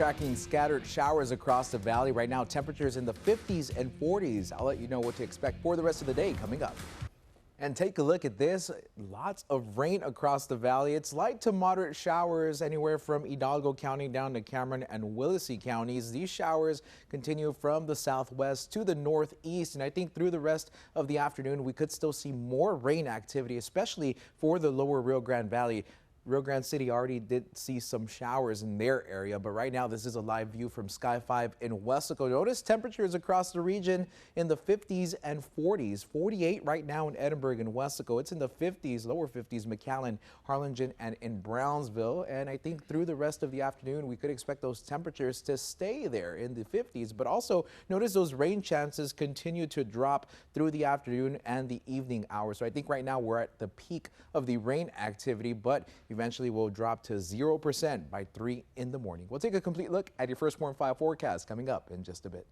Tracking scattered showers across the valley right now. Temperatures in the 50s and 40s. I'll let you know what to expect for the rest of the day coming up. And take a look at this. Lots of rain across the valley. It's light to moderate showers anywhere from Hidalgo County down to Cameron and Willacy counties. These showers continue from the southwest to the northeast. And I think through the rest of the afternoon, we could still see more rain activity, especially for the lower Rio Grande Valley. Rio Grande City already did see some showers in their area, but right now this is a live view from Sky 5 in Weslaco. Notice temperatures across the region in the 50s and 40s. 48 right now in Edinburg and Weslaco. It's in the 50s, lower 50s, McAllen, Harlingen, and in Brownsville. And I think through the rest of the afternoon, we could expect those temperatures to stay there in the 50s. But also notice those rain chances continue to drop through the afternoon and the evening hours. So I think right now we're at the peak of the rain activity, but eventually will drop to 0% by 3 in the morning. We'll take a complete look at your First Warn 5 forecast coming up in just a bit.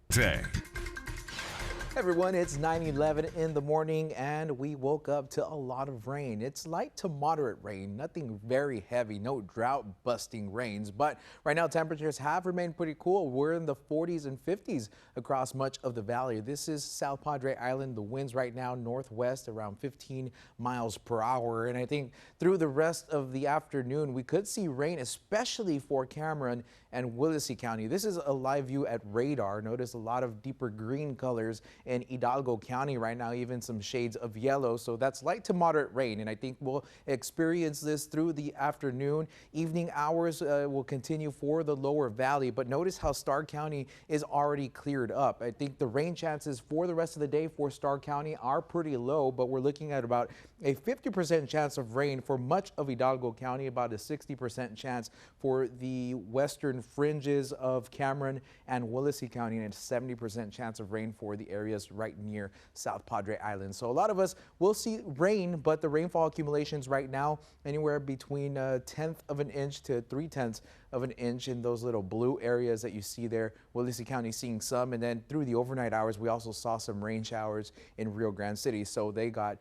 Hey everyone, it's 9:11 in the morning and we woke up to a lot of rain. It's light to moderate rain, nothing very heavy, no drought busting rains, but right now temperatures have remained pretty cool. We're in the 40s and 50s across much of the valley. This is South Padre Island. The winds right now northwest around 15 miles per hour, and I think through the rest of the afternoon we could see rain, especially for Cameron and Willacy County. This is a live view at radar. Notice a lot of deeper green colors in Hidalgo County right now, even some shades of yellow. So that's light to moderate rain, and I think we'll experience this through the afternoon. Evening hours will continue for the lower valley, but notice how Starr County is already cleared up. I think the rain chances for the rest of the day for Starr County are pretty low, but we're looking at about a 50% chance of rain for much of Hidalgo County, about a 60% chance for the western fringes of Cameron and Willacy County, and a 70% chance of rain for the areas right near South Padre Island. So a lot of us will see rain, but the rainfall accumulations right now anywhere between 1/10 of an inch to 3/10 of an inch in those little blue areas that you see there. Willacy County seeing some, and then through the overnight hours we also saw some rain showers in Rio Grande City, so they got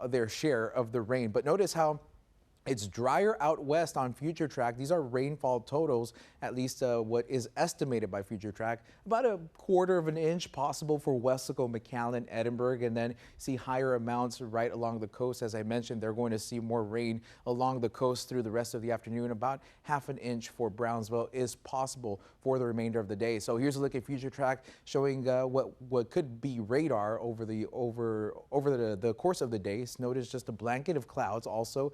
their share of the rain. But notice how it's drier out west on FutureTrack. These are rainfall totals, at least what is estimated by FutureTrack. About a 1/4 of an inch possible for Weslaco, McAllen, Edinburg, and then see higher amounts right along the coast. As I mentioned, they're going to see more rain along the coast through the rest of the afternoon. About 1/2 an inch for Brownsville is possible for the remainder of the day. So here's a look at FutureTrack showing what could be radar over the course of the day. Notice just a blanket of clouds, also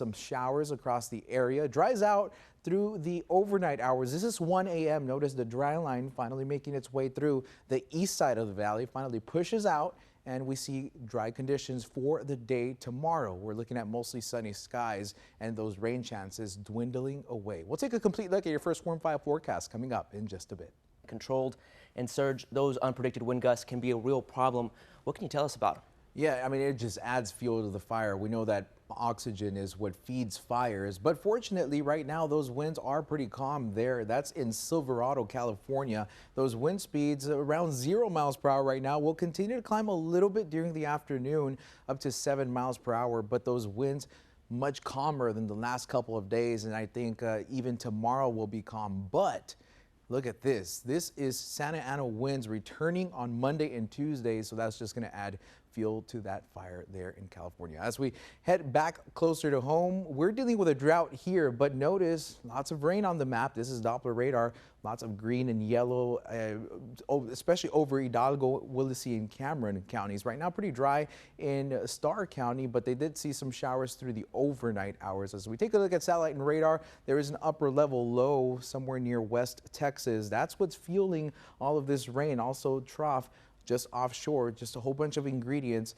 some showers across the area. Dries out through the overnight hours. This is 1 a.m. Notice the dry line finally making its way through the east side of the valley, finally pushes out, and we see dry conditions for the day tomorrow. We're looking at mostly sunny skies and those rain chances dwindling away. We'll take a complete look at your First Warn 5 forecast coming up in just a bit. Controlled and surge, those unpredicted wind gusts can be a real problem. What can you tell us about them? Yeah, I mean, it just adds fuel to the fire. We know that oxygen is what feeds fires, but fortunately right now those winds are pretty calm there. That's in Silverado, California. Those wind speeds around 0 miles per hour right now will continue to climb a little bit during the afternoon, up to 7 miles per hour, but those winds much calmer than the last couple of days, and I think even tomorrow will be calm. But look at this. This is Santa Ana winds returning on Monday and Tuesday, so that's just going to add fuel to that fire there in California. As we head back closer to home, we're dealing with a drought here, but notice lots of rain on the map. This is Doppler radar. Lots of green and yellow, especially over Hidalgo, Willacy, and Cameron counties. Right now, pretty dry in Starr County, but they did see some showers through the overnight hours. As we take a look at satellite and radar, there is an upper level low somewhere near West Texas. That's what's fueling all of this rain. Also, trough just offshore, just a whole bunch of ingredients,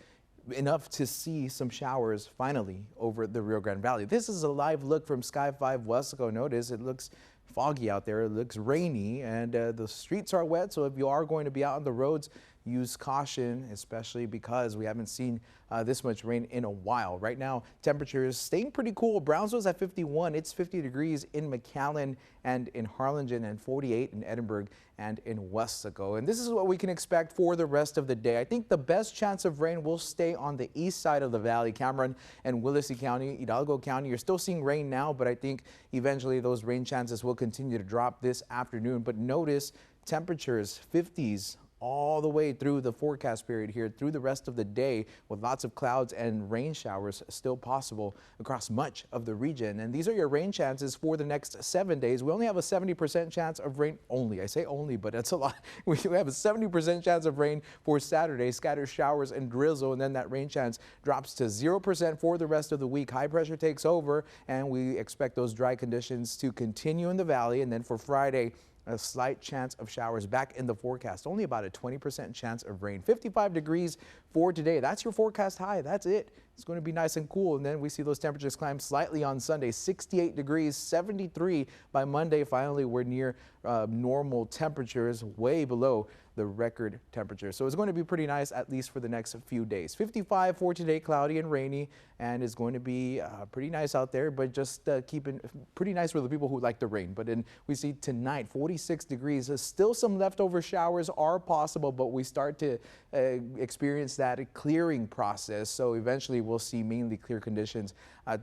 enough to see some showers finally over the Rio Grande Valley. This is a live look from Sky 5 Weslaco. Notice it looks foggy out there. It looks rainy, and the streets are wet. So if you are going to be out on the roads, use caution, especially because we haven't seen this much rain in a while. Right now, temperatures staying pretty cool. Brownsville's at 51. It's 50 degrees in McAllen and in Harlingen, and 48 in Edinburg and in Weslaco. And this is what we can expect for the rest of the day. I think the best chance of rain will stay on the east side of the valley. Cameron and Willacy County, Hidalgo County, you're still seeing rain now, but I think eventually those rain chances will continue to drop this afternoon. But notice temperatures 50s all the way through the forecast period here through the rest of the day, with lots of clouds and rain showers still possible across much of the region. And these are your rain chances for the next 7 days. We only have a 70% chance of rain only. I say only, but that's a lot. We have a 70% chance of rain for Saturday, scattered showers and drizzle, and then that rain chance drops to 0% for the rest of the week. High pressure takes over, and we expect those dry conditions to continue in the valley. And then for Friday, a slight chance of showers back in the forecast. Only about a 20% chance of rain. 55 degrees for today. That's your forecast high. That's it. It's going to be nice and cool. And then we see those temperatures climb slightly on Sunday. 68 degrees, 73 by Monday. Finally, we're near normal temperatures, way below the record temperature. So it's going to be pretty nice, at least for the next few days. 55 for today, cloudy and rainy, and it's going to be pretty nice out there, but just keeping pretty nice for the people who like the rain. But then we see tonight, 46 degrees. Still some leftover showers are possible, but we start to experience that clearing process. So eventually we'll see mainly clear conditions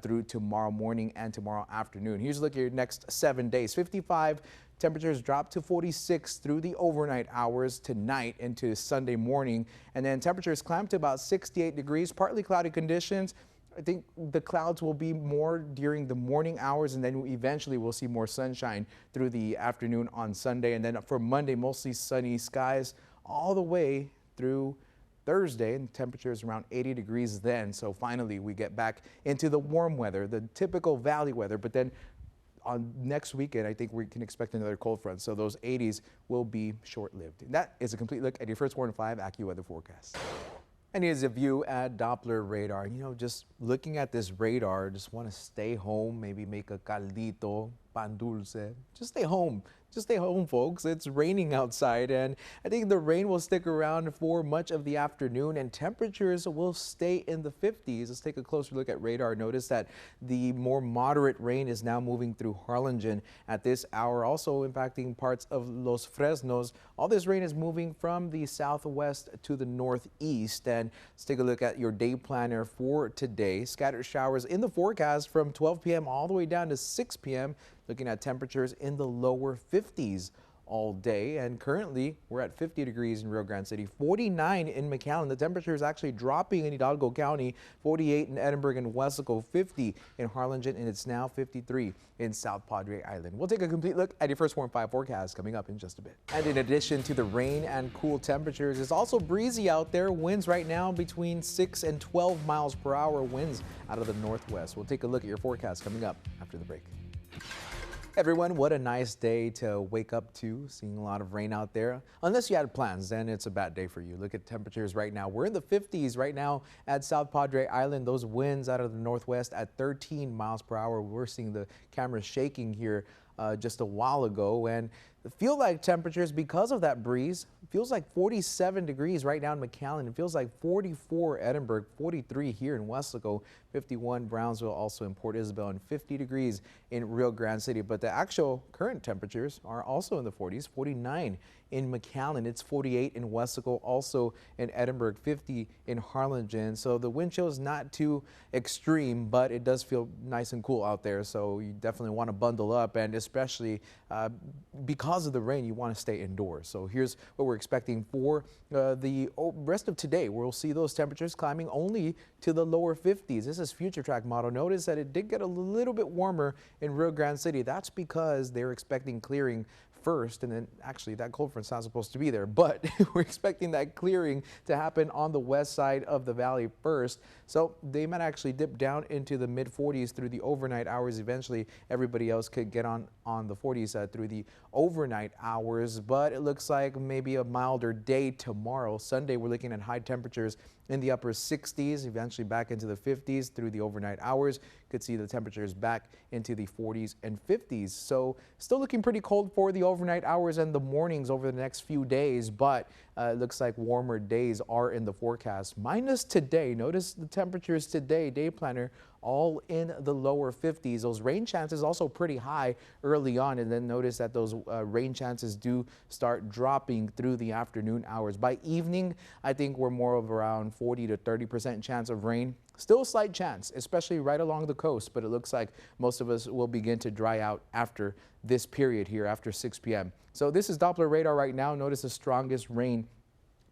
through tomorrow morning and tomorrow afternoon. Here's a look at your next 7 days. 55. Temperatures drop to 46 through the overnight hours tonight into Sunday morning. And then temperatures climb to about 68 degrees, partly cloudy conditions. I think the clouds will be more during the morning hours, and then eventually we'll see more sunshine through the afternoon on Sunday. And then for Monday, mostly sunny skies all the way through Thursday, and temperatures around 80 degrees then. So finally we get back into the warm weather, the typical valley weather. But then on next weekend, I think we can expect another cold front, so those 80s will be short-lived. And that is a complete look at your First Warn 5 AccuWeather forecast. And here's a view at Doppler radar. You know, just looking at this radar, just want to stay home, maybe make a caldito, pan dulce. Just stay home. Just stay home, folks. It's raining outside, and I think the rain will stick around for much of the afternoon, and temperatures will stay in the 50s. Let's take a closer look at radar. Notice that the more moderate rain is now moving through Harlingen at this hour, also impacting parts of Los Fresnos. All this rain is moving from the southwest to the northeast. And let's take a look at your day planner for today. Scattered showers in the forecast from 12 p.m. all the way down to 6 p.m. Looking at temperatures in the lower 50s all day, and currently we're at 50 degrees in Rio Grande City, 49 in McAllen. The temperature is actually dropping in Hidalgo County, 48 in Edinburg and Weslaco, 50 in Harlingen, and it's now 53 in South Padre Island. We'll take a complete look at your First Warn 5 forecast coming up in just a bit. And in addition to the rain and cool temperatures, it's also breezy out there. Winds right now between 6 and 12 miles per hour, winds out of the northwest. We'll take a look at your forecast coming up after the break. Everyone, what a nice day to wake up to, seeing a lot of rain out there. Unless you had plans, then it's a bad day for you. Look at temperatures right now. We're in the 50s right now at South Padre Island. Those winds out of the northwest at 13 miles per hour. We're seeing the camera shaking here just a while ago, and the feel-like temperatures, because of that breeze, feels like 47 degrees right now in McAllen. It feels like 44 Edinburg, 43 here in Weslaco, 51 Brownsville, also in Port Isabel, and 50 degrees in Rio Grande City. But the actual current temperatures are also in the 40s, 49 in McAllen. It's 48 in Weslaco, also in Edinburg, 50 in Harlingen. So the wind chill is not too extreme, but it does feel nice and cool out there. So you definitely want to bundle up, and especially because of the rain, you want to stay indoors. So here's what we're expecting for the rest of today. We'll see those temperatures climbing only to the lower 50s. This is Future Track model. Notice that it did get a little bit warmer in Rio Grande City. That's because they're expecting clearing first, and then actually that cold front's not supposed to be there, but we're expecting that clearing to happen on the west side of the valley first. So they might actually dip down into the mid 40s through the overnight hours. Eventually everybody else could get on the 40s through the overnight hours, but it looks like maybe a milder day tomorrow. Sunday we're looking at high temperatures in the upper 60s, eventually back into the 50s through the overnight hours. Could see the temperatures back into the 40s and 50s. So still looking pretty cold for the overnight hours and the mornings over the next few days, but it looks like warmer days are in the forecast. Minus today. Notice the temperatures today, day planner, all in the lower 50s. Those rain chances also pretty high early on, and then notice that those rain chances do start dropping through the afternoon hours. By evening, I think we're more of around 40 to 30% chance of rain. Still a slight chance, especially right along the coast, but it looks like most of us will begin to dry out after this period here, after 6 p.m. So this is Doppler radar right now. Notice the strongest rain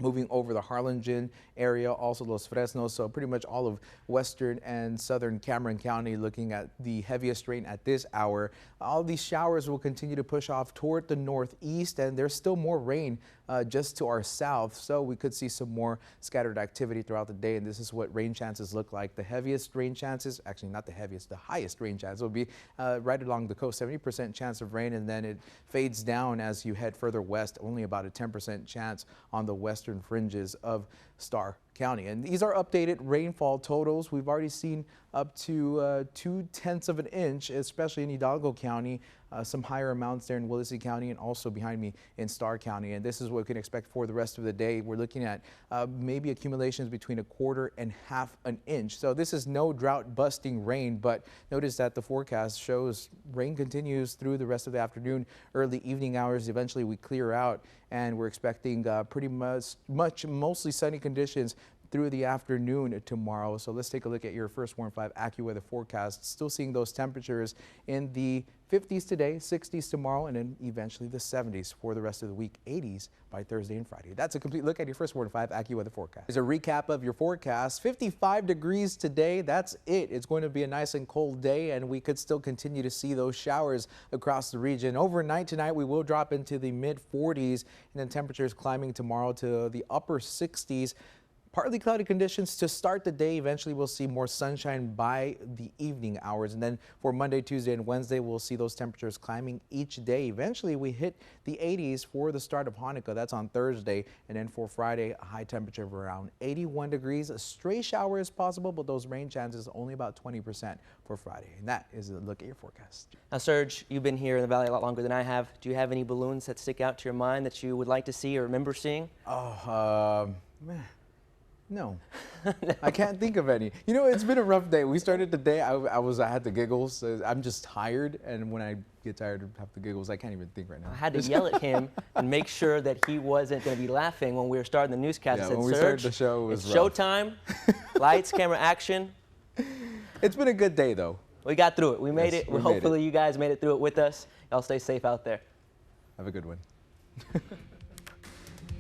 moving over the Harlingen area, also Los Fresnos, so pretty much all of western and southern Cameron County looking at the heaviest rain at this hour. All these showers will continue to push off toward the northeast, and there's still more rain just to our south, so we could see some more scattered activity throughout the day, and this is what rain chances look like. The heaviest rain chances, actually not the heaviest, the highest rain chance will be right along the coast, 70% chance of rain, and then it fades down as you head further west, only about a 10% chance on the western fringes of Starr County. And these are updated rainfall totals. We've already seen up to 0.2 of an inch, especially in Hidalgo County, some higher amounts there in Willacy County, and also behind me in Starr County. And this is what we can expect for the rest of the day. We're looking at maybe accumulations between 1/4 and 1/2 an inch. So this is no drought busting rain, but notice that the forecast shows rain continues through the rest of the afternoon, early evening hours. Eventually we clear out, and we're expecting pretty much mostly sunny conditions through the afternoon tomorrow. So let's take a look at your First Warn 5 AccuWeather forecast. Still seeing those temperatures in the 50s today, 60s tomorrow, and then eventually the 70s for the rest of the week, 80s by Thursday and Friday. That's a complete look at your First Warn 5 AccuWeather forecast. Here's a recap of your forecast. 55 degrees today. That's it. It's going to be a nice and cold day, and we could still continue to see those showers across the region. Overnight tonight, we will drop into the mid 40s, and then temperatures climbing tomorrow to the upper 60s. Partly cloudy conditions to start the day. Eventually we'll see more sunshine by the evening hours, and then for Monday, Tuesday, and Wednesday we'll see those temperatures climbing each day. Eventually we hit the 80s for the start of Hanukkah. That's on Thursday, and then for Friday a high temperature of around 81 degrees. A stray shower is possible, but those rain chances only about 20% for Friday. And that is a look at your forecast. Now, Serge, you've been here in the Valley a lot longer than I have. Do you have any balloons that stick out to your mind that you would like to see or remember seeing? Man. No, I can't think of any. You know, it's been a rough day. We started the day, I had the giggles. I'm just tired, and when I get tired of have the giggles, I can't even think right now. I had to yell at him and make sure that he wasn't going to be laughing when we were starting the newscast. Yeah, I said, when we started the show, it was it's rough. showtime, lights, camera, action. It's been a good day, though. We got through it. We made Yes, it. we made Hopefully it. you guys made it through it with us. Y'all stay safe out there. Have a good one.